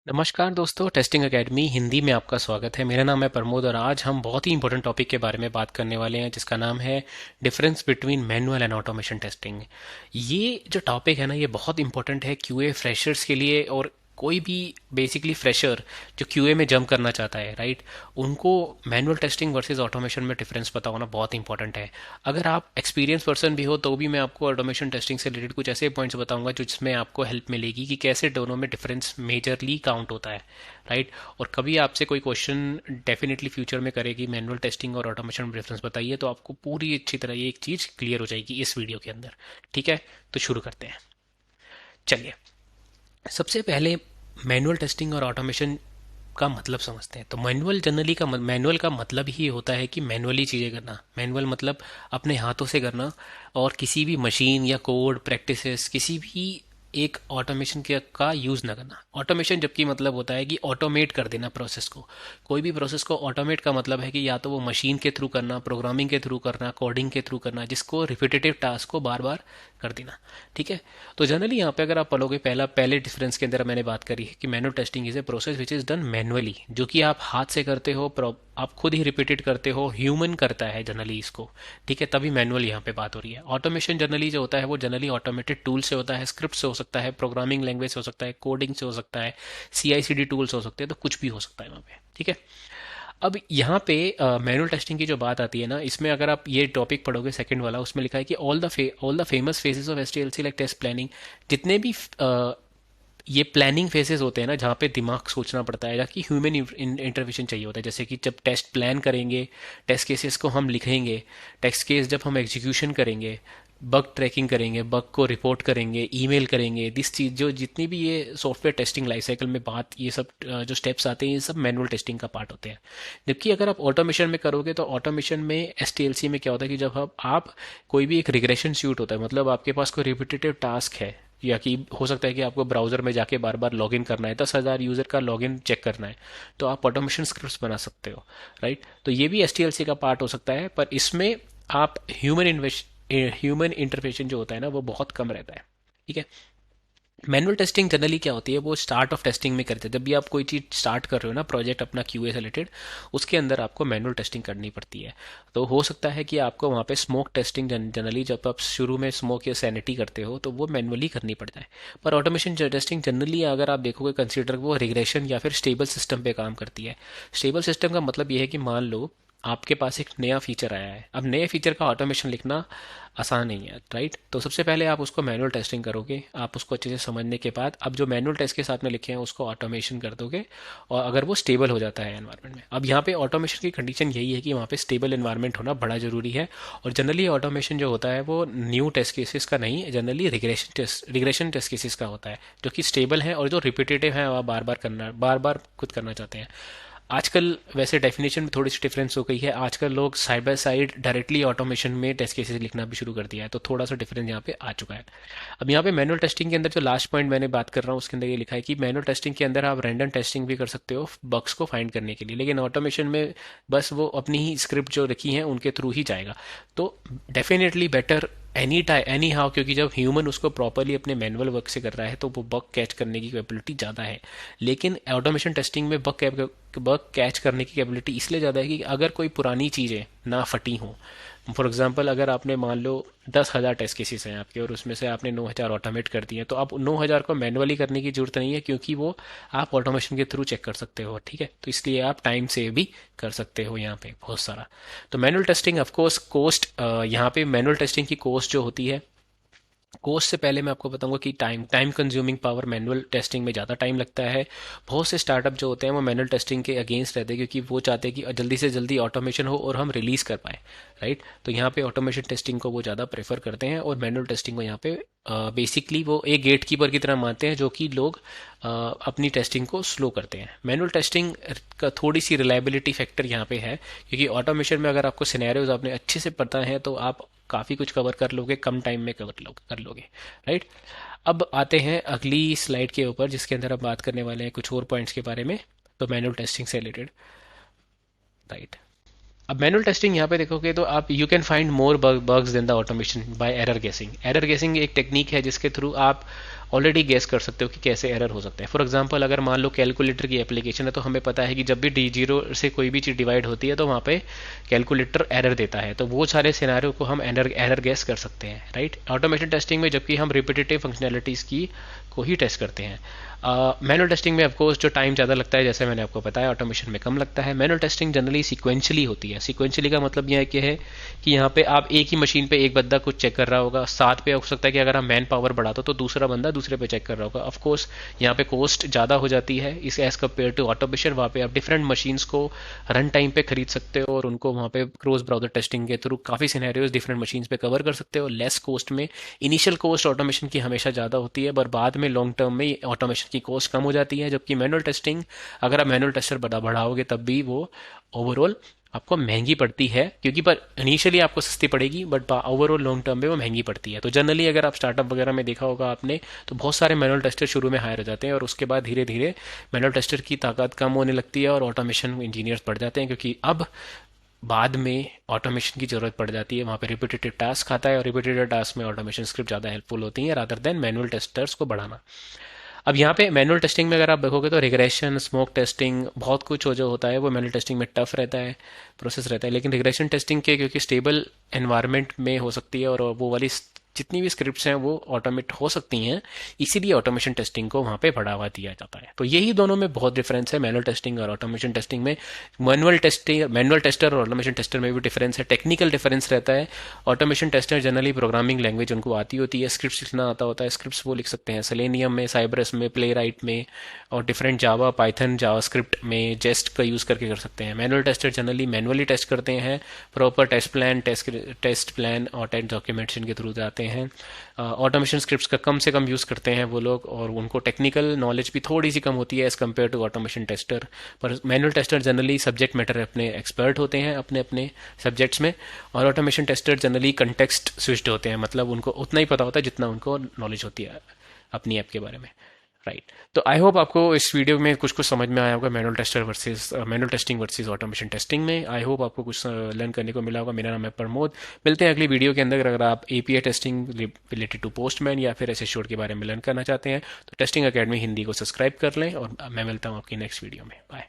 नमस्कार दोस्तों, testing academy Hindi में आपका स्वागत है। मेरा नाम है प्रमोद और आज हम बहुत ही इंपॉर्टेंट टॉपिक के बारे में बात करने वाले हैं जिसका नाम है difference between manual and automation testing. ये जो टॉपिक है ना, ये बहुत इंपॉर्टेंट है क्यूए फ्रेशर्स के लिए, और कोई भी बेसिकली फ्रेशर जो क्यूए में जंप करना चाहता है, राइट, उनको मैनुअल टेस्टिंग वर्सेस ऑटोमेशन में डिफरेंस पता होना बहुत इंपॉर्टेंट है। अगर आप एक्सपीरियंस पर्सन भी हो तो भी मैं आपको ऑटोमेशन टेस्टिंग से रिलेटेड कुछ ऐसे पॉइंट्स बताऊंगा जिसमें आपको हेल्प मिलेगी कि कैसे दोनों में डिफरेंस मेजरली काउंट होता है, राइट। और कभी आपसे कोई क्वेश्चन डेफिनेटली फ्यूचर में करेगी मैनुअल टेस्टिंग और ऑटोमेशन में डिफरेंस बताइए, तो आपको पूरी अच्छी तरह ये एक चीज़ क्लियर हो जाएगी इस वीडियो के अंदर। ठीक है, तो शुरू करते हैं। चलिए, सबसे पहले मैनुअल टेस्टिंग और ऑटोमेशन का मतलब समझते हैं। तो मैनुअल का मतलब ही होता है कि मैनुअली चीज़ें करना। मैनुअल मतलब अपने हाथों से करना, और किसी भी मशीन या कोड प्रैक्टिसेस किसी भी एक ऑटोमेशन का यूज़ ना करना। ऑटोमेशन जबकि मतलब होता है कि ऑटोमेट कर देना प्रोसेस को। कोई भी प्रोसेस को ऑटोमेट का मतलब है कि या तो वो मशीन के थ्रू करना, प्रोग्रामिंग के थ्रू करना, कोडिंग के थ्रू करना, जिसको रिपीटेटिव टास्क को बार बार कर देना। ठीक है, तो जनरली यहाँ पे अगर आप पढ़ोगे, पहले डिफरेंस के अंदर मैंने बात करी है कि manual testing is a process which is done manually, जो कि आप हाथ से करते हो, आप खुद ही रिपीटेड करते हो, ह्यूमन करता है जनरली इसको। ठीक है, तभी मैनुअल यहाँ पे बात हो रही है। ऑटोमेशन जनरली जो होता है वो जनरली ऑटोमेटेड टूल से होता है, स्क्रिप्ट से हो सकता है, प्रोग्रामिंग लैंग्वेज से हो सकता है, कोडिंग से हो सकता है, CI/CD टूल्स हो सकते हैं, तो कुछ भी हो सकता है वहाँ पे। ठीक है, अब यहाँ पे मैनुअल टेस्टिंग की जो बात आती है ना, इसमें अगर आप ये टॉपिक पढ़ोगे सेकंड वाला, उसमें लिखा है कि all the famous phases of STLC like test planning. जितने भी ये प्लानिंग फेसेस होते हैं ना, जहाँ पे दिमाग सोचना पड़ता है, जहाँ की ह्यूमन इंटरवेंशन चाहिए होता है, जैसे कि जब टेस्ट प्लान करेंगे, टेस्ट केसेस को हम लिखेंगे, टेस्ट केस जब हम एग्जीक्यूशन करेंगे, बग ट्रैकिंग करेंगे, बग को रिपोर्ट करेंगे, ईमेल करेंगे, दिस चीज़ जो जितनी भी ये सॉफ्टवेयर टेस्टिंग लाइफ साइकिल में बात, ये सब जो स्टेप्स आते हैं, ये सब मैनुअल टेस्टिंग का पार्ट होते हैं। जबकि अगर आप ऑटोमेशन में करोगे तो ऑटोमेशन में STLC में क्या होता है कि जब आप कोई भी एक रिग्रेशन सूट होता है, मतलब आपके पास कोई रिपीटेटिव टास्क है, या कि हो सकता है कि आपको ब्राउजर में जाके बार बार लॉगिन करना है, 10,000 यूजर का लॉगिन चेक करना है, तो आप ऑटोमेशन स्क्रिप्ट्स बना सकते हो, राइट। तो ये भी STLC का पार्ट हो सकता है, पर इसमें आप ह्यूमन इंटरफेशन जो होता है ना, वो बहुत कम रहता है। ठीक है, मैनुअल टेस्टिंग जनरली क्या होती है, वो स्टार्ट ऑफ टेस्टिंग में करते हैं। जब भी आप कोई चीज़ स्टार्ट कर रहे हो ना, प्रोजेक्ट अपना क्यूए से रिलेटेड, उसके अंदर आपको मैनुअल टेस्टिंग करनी पड़ती है। तो हो सकता है कि आपको वहाँ पे स्मोक टेस्टिंग जनरली, जब आप शुरू में स्मोक या सैनिटी करते हो, तो वो मैनुअली करनी पड़ जाए। पर ऑटोमेशन टेस्टिंग जनरली अगर आप देखोगे कंसिडर, वो रिग्रेशन या फिर स्टेबल सिस्टम पे काम करती है। स्टेबल सिस्टम का मतलब ये है कि मान लो आपके पास एक नया फीचर आया है, अब नए फीचर का ऑटोमेशन लिखना आसान नहीं है, राइट। तो सबसे पहले आप उसको मैनुअल टेस्टिंग करोगे, आप उसको अच्छे से समझने के बाद अब जो मैनुअल टेस्ट के साथ में लिखे हैं उसको ऑटोमेशन कर दोगे, और अगर वो स्टेबल हो जाता है एनवायरनमेंट में। अब यहाँ पे ऑटोमेशन की कंडीशन यही है कि वहाँ पे स्टेबल एनवायरनमेंट होना बड़ा जरूरी है। और जनरली ऑटोमेशन जो होता है वो न्यू टेस्ट केसेस का नहीं, जनरली रिग्रेशन टेस्ट केसेस का होता है, जो कि स्टेबल है और जो रिपीटेटिव है, आप बार बार खुद करना चाहते हैं। आजकल वैसे डेफिनेशन में थोड़ी सी डिफरेंस हो गई है, आजकल लोग side by side directly automation में टेस्ट केसेस लिखना भी शुरू कर दिया है, तो थोड़ा सा डिफरेंस यहाँ पे आ चुका है। अब यहाँ पे मैनुअल टेस्टिंग के अंदर जो लास्ट पॉइंट मैंने बात कर रहा हूँ, उसके अंदर ये लिखा है कि मैनुअल टेस्टिंग के अंदर आप रैंडम टेस्टिंग भी कर सकते हो बग्स को फाइंड करने के लिए, लेकिन ऑटोमेशन में बस वो अपनी ही स्क्रिप्ट जो रखी है उनके थ्रू ही जाएगा। तो डेफिनेटली बेटर एनी हाउ, क्योंकि जब ह्यूमन उसको प्रॉपरली अपने मैनुअल वर्क से कर रहा है तो वो बग कैच करने की कैपेबिलिटी ज़्यादा है। लेकिन ऑटोमेशन टेस्टिंग में बग कैच करने की कैपेबिलिटी इसलिए ज़्यादा है कि अगर कोई पुरानी चीज़ें ना फटी हों, फॉर एग्जांपल अगर आपने मान लो 10,000 टेस्ट केसेस हैं आपके, और उसमें से आपने 9,000 ऑटोमेट कर दिए हैं, तो आप 9,000 को मैनुअली करने की जरूरत नहीं है, क्योंकि वो आप ऑटोमेशन के थ्रू चेक कर सकते हो। ठीक है, तो इसलिए आप टाइम सेव भी कर सकते हो यहाँ पे बहुत सारा। तो मैनुअल टेस्टिंग ऑफकोर्स कॉस्ट, यहाँ पे मैनुअल टेस्टिंग की कॉस्ट जो होती है, कोर्स से पहले मैं आपको बताऊंगा कि time consuming power manual testing में ज़्यादा टाइम लगता है। बहुत से स्टार्टअप जो होते हैं वो मैनुअल टेस्टिंग के अगेंस्ट रहते हैं, क्योंकि वो चाहते हैं कि जल्दी से जल्दी ऑटोमेशन हो और हम रिलीज़ कर पाए, राइट। तो यहाँ पे ऑटोमेशन टेस्टिंग को वो ज़्यादा प्रेफर करते हैं, और मैनुअल टेस्टिंग को यहाँ पे बेसिकली वो एक गेट कीपर की तरह मानते हैं, जो कि लोग अपनी टेस्टिंग को स्लो करते हैं। मैनुअल टेस्टिंग का थोड़ी सी रिलायबिलिटी फैक्टर यहाँ पे है, क्योंकि ऑटोमेशन में अगर आपको सिनेरियोज आपने अच्छे से पता है तो आप काफ़ी कुछ कवर कर लोगे, कम टाइम में कर लोगे, राइट। अब आते हैं अगली स्लाइड के ऊपर, जिसके अंदर हम बात करने वाले हैं कुछ और पॉइंट्स के बारे में, तो मैनुअल टेस्टिंग से रिलेटेड, राइट। अब मैनुअल टेस्टिंग यहाँ पे देखोगे तो आप you can find more bugs than the automation by error guessing. Error guessing एक टेक्निक है जिसके थ्रू आप ऑलरेडी गेस कर सकते हो कि कैसे एरर हो सकता है। फॉर एग्जांपल अगर मान लो कैलकुलेटर की एप्लीकेशन है तो हमें पता है कि जब भी डी जीरो से कोई भी चीज़ डिवाइड होती है तो वहाँ पे कैलकुलेटर एरर देता है, तो वो सारे सिनारियो को हम एरर गेस कर सकते हैं, राइट। ऑटोमेशन टेस्टिंग में जबकि हम रिपीटेटिव फंक्शनैलिटीज़ की को ही टेस्ट करते हैं। मैनुअल टेस्टिंग में ऑफकोर्स जो टाइम ज़्यादा लगता है, जैसे मैंने आपको बताया, ऑटोमेशन में कम लगता है। मैनुअल टेस्टिंग जनरली सिक्वेंशली होती है। सिक्वेंशली का मतलब यह है कि यहाँ पे आप एक ही मशीन पे एक बंदा कुछ चेक कर रहा होगा, साथ पे हो सकता है कि अगर आप मैन पावर बढ़ा दो तो दूसरा बंदा दूसरे पे चेक कर रहा होगा। ऑफकोर्स यहाँ पे कॉस्ट ज़्यादा हो जाती है इस एज कम्पेयर टू ऑटोमेशन। वहाँ पे आप डिफरेंट मशीन्स को रन टाइम पे खरीद सकते हो और उनको वहाँ पे क्रॉस ब्राउजर टेस्टिंग के थ्रू काफ़ी सिनेरियोज डिफरेंट मशीन्स पे कवर कर सकते हो लेस कॉस्ट में। इनिशियल कॉस्ट ऑटोमेशन की हमेशा ज़्यादा होती है, पर बाद में लॉन्ग टर्म में ऑटोमेशन की कॉस्ट कम हो जाती है। जबकि मैनुअल टेस्टिंग अगर आप मैनुअल टेस्टर बढ़ाओगे तब भी वो ओवरऑल आपको महंगी पड़ती है, क्योंकि पर इनिशियली आपको सस्ती पड़ेगी बट ओवरऑल लॉन्ग टर्म में वो महंगी पड़ती है। तो जनरली अगर आप स्टार्टअप वगैरह में देखा होगा आपने, तो बहुत सारे मैनुअल टेस्टर शुरू में हायर हो जाते हैं और उसके बाद धीरे धीरे मैनुअल टेस्टर की ताकत कम होने लगती है और ऑटोमेशन इंजीनियर्स बढ़ जाते हैं, क्योंकि अब बाद में ऑटोमेशन की जरूरत पड़ जाती है। वहाँ पे रिपीटेटिव टास्क आता है और रिपीटेटिव टास्क में ऑटोमेशन स्क्रिप्ट ज़्यादा हेल्पफुल होती है रादर देन मैनुअल टेस्टर्स को बढ़ाना। अब यहाँ पे मैनुअल टेस्टिंग में अगर आप देखोगे तो रिग्रेशन, स्मोक टेस्टिंग, बहुत कुछ जो होता है वो मैनुअल टेस्टिंग में टफ रहता है, प्रोसेस रहता है। लेकिन रिग्रेशन टेस्टिंग के क्योंकि स्टेबल एनवायरनमेंट में हो सकती है और वो वाली जितनी भी स्क्रिप्ट्स हैं वो ऑटोमेट हो सकती हैं, इसीलिए ऑटोमेशन टेस्टिंग को वहाँ पे बढ़ावा दिया जाता है। तो यही दोनों में बहुत डिफरेंस है, मैनुअल टेस्टिंग और ऑटोमेशन टेस्टिंग में। मैनुअल टेस्टर और ऑटोमेशन टेस्टर में भी डिफरेंस है, टेक्निकल डिफरेंस रहता है। Automation tester generally programming language उनको आती होती है, स्क्रिप्ट लिखना आता होता है, स्क्रिप्ट्स वो लिख सकते हैं सेलेनियम में, साइब्रस में, प्ले राइट में और different Java, Python, JavaScript में, जेस्ट का यूज़ करके कर सकते हैं। Manual tester generally manually test करते हैं, प्रॉपर टेस्ट प्लान और टेस्ट डॉक्यूमेंटेशन के थ्रू जाते हैं। ऑटोमेशन स्क्रिप्ट्स का कम से कम यूज़ करते हैं वो लोग और उनको टेक्निकल नॉलेज भी थोड़ी सी कम होती है as compare to automation tester. पर manual tester generally subject matter अपने एक्सपर्ट होते हैं अपने अपने सब्जेक्ट्स में, और automation tester generally context switched होते हैं, मतलब उनको उतना ही पता होता है जितना उनको नॉलेज होती है अपनी ऐप के बारे में, राइट। तो आई होप आपको इस वीडियो में कुछ कुछ समझ में आया होगा manual testing versus automation testing में। आई होप आपको कुछ लर्न करने को मिला होगा। मेरा नाम है प्रमोद। मिलते हैं अगली वीडियो के अंदर। अगर आप API testing related to Postman या फिर एस एश्योर्ड के बारे में लर्न करना चाहते हैं तो टेस्टिंग अकेडमी हिंदी को सब्सक्राइब कर लें और मैं मिलता हूँ आपकी नेक्स्ट वीडियो में। बाय।